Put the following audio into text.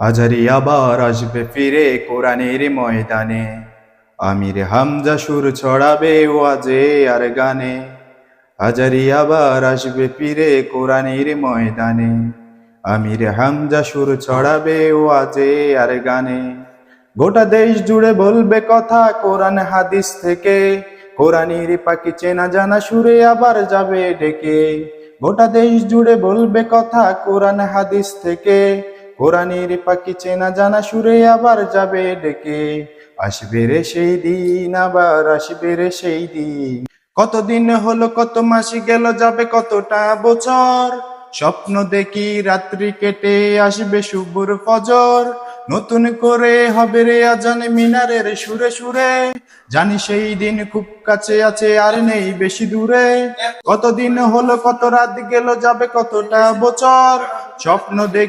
আজারি আবার আসবে ফিরে কোরআনের ময়দানে, আমির হামজা সুর ছড়াবে ওয়াজে আর গানে। আজারি আবার আসবে ফিরে কোরআনের ময়দানে, আমির হামজা সুর ছড়াবে ওয়াজে আর গানে। গোটা দেশ জুড়ে বলবে কথা কোরআন হাদিস থেকে, কোরআনের পাখি চেনা জানা সুরে আবার যাবে ডেকে। গোটা দেশ জুড়ে বলবে কথা কোরআন হাদিস থেকে, কোরআনের পাখি চেনা জানা সুরে আবার যাবে ডেকে। আসবে রে সেই দিন, আবার আসবে রে সেই দিন। কতদিন হলো কত মাস গেল যাবে কতটা বছর, স্বপ্ন দেখি রাত্রি কেটে আসবে শুভর ফজর। নতুন করে হবে রে আজান মিনারের সুরে সুরে, জানি সেই দিন খুব কাছে আছে আর নেই বেশি দূরে। কতদিন হলো কত রাত গেল যাবে কতটা বছর, স্বপ্ন দেখি